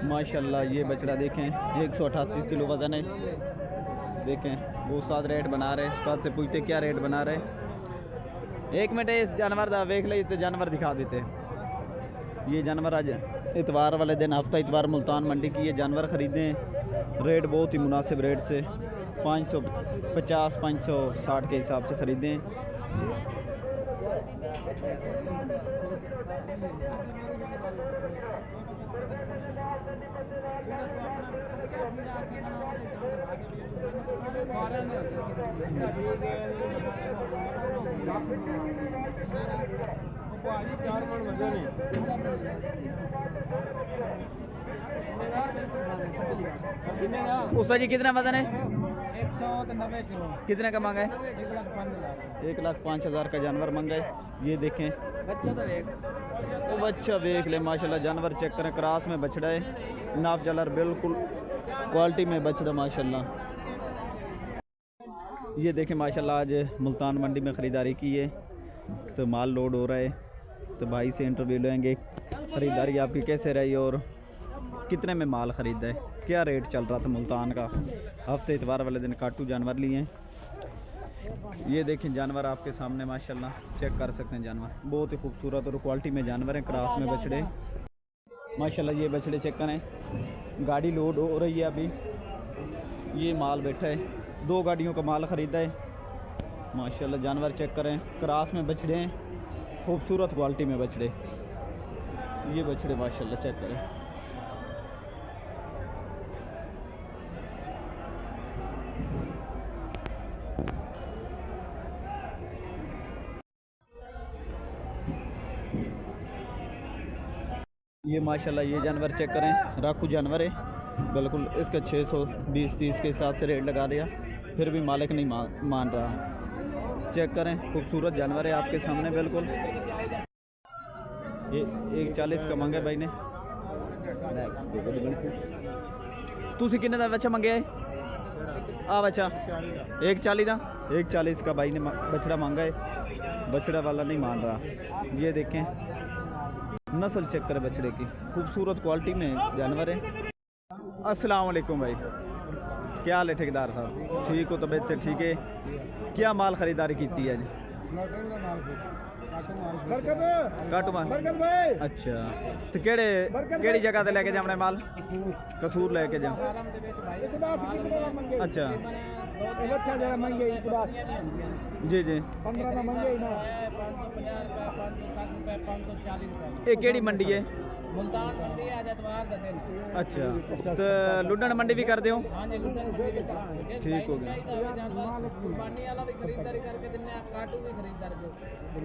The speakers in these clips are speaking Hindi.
माशाल्लाह ये बछड़ा देखें 188 किलो वज़न है। देखें वो उस्ताद रेट बना रहे, उस्ताद से पूछते क्या रेट बना रहे। एक मिनट इस जानवर का देख ले तो जानवर दिखा देते। ये जानवर आज इतवार वाले दिन हफ्ता इतवार मुल्तान मंडी की ये जानवर ख़रीदे। रेट बहुत ही मुनासिब रेट से 550 560 के हिसाब से ख़रीदे। उसका जी कितना वजन है? 190 किलो। कितने का मांगा है? 1,05,000 का जानवर मांगा है। ये देखें बच्चा तो देख, तो बच्चा देख ले माशाल्लाह। जानवर चेक करें, क्रॉस में बछड़ा है, नाप जलर बिल्कुल क्वालिटी में बछड़ा माशाल्लाह। ये देखें माशाल्लाह आज मुल्तान मंडी में ख़रीदारी की है तो माल लोड हो रहा है। तो भाई से इंटरव्यू लेंगे, ख़रीदारी आपकी कैसे रही और कितने में माल ख़रीदा है, क्या रेट चल रहा था मुल्तान का। हफ्ते इतवार वाले दिन काटू जानवर लिए हैं। ये देखें जानवर आपके सामने माशाल्लाह चेक कर सकते हैं। जानवर बहुत ही खूबसूरत और क्वालिटी में जानवर हैं, क्रॉस में बछड़े माशाल्लाह। ये बछड़े चेक करें, गाड़ी लोड हो रही है अभी। ये माल बैठा है, 2 गाड़ियों का माल ख़रीदा है माशाल्लाह। जानवर चेक करें, क्रॉस में बछड़े हैं, खूबसूरत क्वालिटी में बछड़े। ये बछड़े माशाल्लाह चेक करें। ये माशाल्लाह ये जानवर चेक करें, राखू जानवर है बिल्कुल। इसका 620-30 के हिसाब से रेट लगा दिया, फिर भी मालिक नहीं मान रहा। चेक करें, खूबसूरत जानवर है आपके सामने बिल्कुल। ये 140 का मांगा भाई ने। तुसी कितने का बच्चा मंगे है? बच्चा 140 का, 140 का भाई ने बछड़ा मांगा है। बछड़ा वाला नहीं मान रहा। ये देखें नस्ल चेक करें बछड़े की, खूबसूरत क्वालिटी में जानवर है। अस्सलाम वालेकुम भाई, क्या हाल है ठेकेदार साहब? ठीक हो? तबीयत से ठीक है? क्या माल ख़रीदारी की थी आज? काटू माल। अच्छा तो केड़ी जगह से लेके जाना माल? कसूर लेके जा। अच्छा जी जी। ये केड़ी मंडी है? मुल्तान मंडी आज इतवार का दिन। अच्छा तो लुडन मंडी भी कर दो? हाँ जी, लुडन मंडी भी कर दो। ठीक हो गया, कुर्बानी वाला भी खरीदारी करके देने, काटू भी खरीदार जो।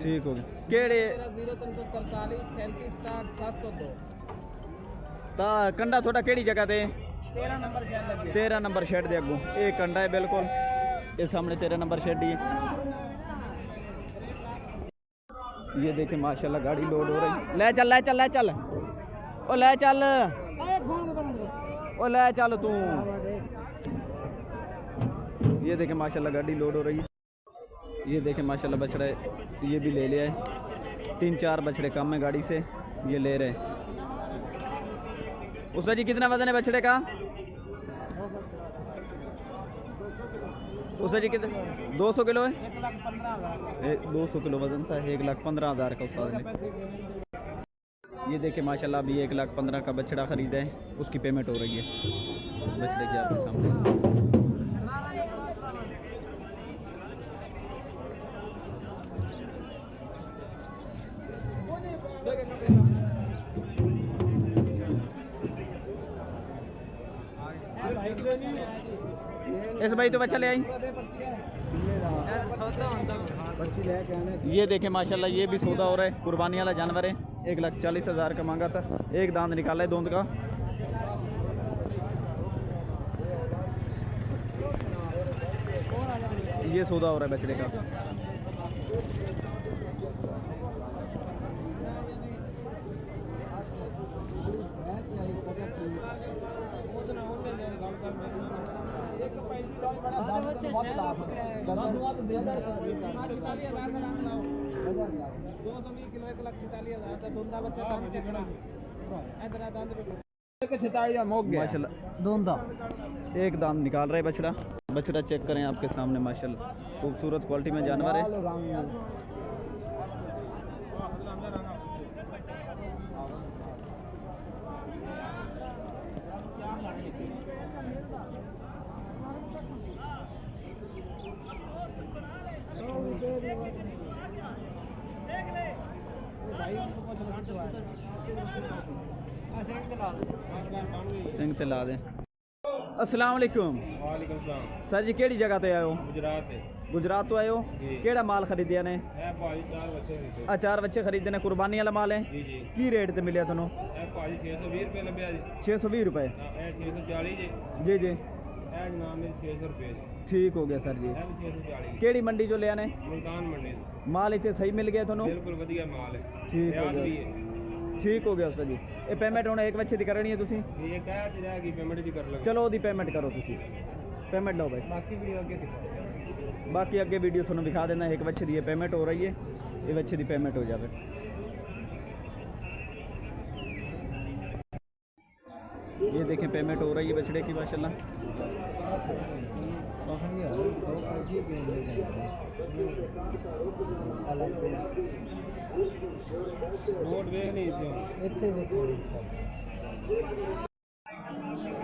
ठीक हो गया। केड़े 0343 37 702 ता कंडा थोड़ा केड़ी जगह ते? 13 नंबर शेड लगे। 13 नंबर शेड दे अगू एक कंडा है बिल्कुल। ये सामने 13 नंबर शेड ही है। ये देखे माशाल्लाह गाड़ी लोड हो रही। ले चल ले चल ले चल, ओ ले चल, ओ ले चल तू। ये देखे माशाल्लाह गाड़ी लोड हो रही है। ये देखे माशाल्लाह बछड़ा ये भी ले लिया है। 3-4 बछड़े कम है गाड़ी से, ये ले रहे हैं। उसका जी कितना वजन है बछड़े का? उसका जी कितना? 200 किलो है। 200 किलो वजन था। 1,15,000 का उसका ने। ये देखे माशाल्लाह अभी 1,15,000 का बछड़ा ख़रीदा है, उसकी पेमेंट हो रही है बछड़े की आपके सामने। इस भाई तो बच्चा ले आई। ये देखें माशाल्लाह ये भी सौदा हो रहा है, कुर्बानी वाला जानवर है। 1,40,000 का मांगा था। एक दांत निकाला है दोंद का। ये सौदा हो रहा है बछड़े का। 46 मुक गया माशाल्लाह दोंदा एक दाम निकाल रहे बछड़ा। बछड़ा चेक करें आपके सामने माशाल्लाह खूबसूरत क्वालिटी में जानवर है। सिंह ते ला दें। अस्सलाम वालेकुम वालेकुम सलाम। सर जी केड़ी जगह ते आए हो? गुजरात है गुजरात तो आए हो? जी। केड़ा माल खरीदिया ने? भाजी 4 बच्चे खरीदे। आ 4 बच्चे खरीदे ने कुर्बानी वाला माल है। जी जी। की रेट ते मिलिया थोनों? भाजी 620 रुपये लभ्या जी। 620 रुपए। 640 जी। जी जी जनाब मेरे 600 रुपये जी। ठीक हो गया सर जी। 640 केड़ी मंडी जो लिया ने? मुल्तान मंडी। माल इतने सही मिल गया थोनों? बिल्कुल वधिया माल है। ठीक हो याद भी गया। है। ठीक हो गया सर जी। ये पेमेंट हुण एक बच्चे दी करनी है तुसी? ये कह दी रहेगी पेमेंट भी कर लगे। चलो ओदी पेमेंट करो तुसी। पेमेंट लो भाई। बाकी वीडियो आगे दिखा। बाकी अगे वीडियो थोड़ा दिखा देना। एक बच्चे की पेमेंट हो रही है, ये बच्चे की पेमेंट हो जाए। ये देखें पेमेंट हो रही है बछड़े की माशाल्लाह। नोट देख नहीं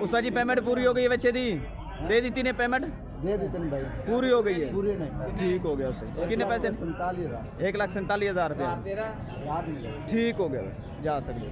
उस्ताद जी पेमेंट पूरी हो गई है बच्चे दी? दे दी ने पेमेंट? दे देते भाई पूरी हो गई है? पूरे नहीं ठीक हो गया उससे। कितने पैसे? 47,000 1,47,000 रुपये। याद नहीं ठीक हो गया, जा सकते हो।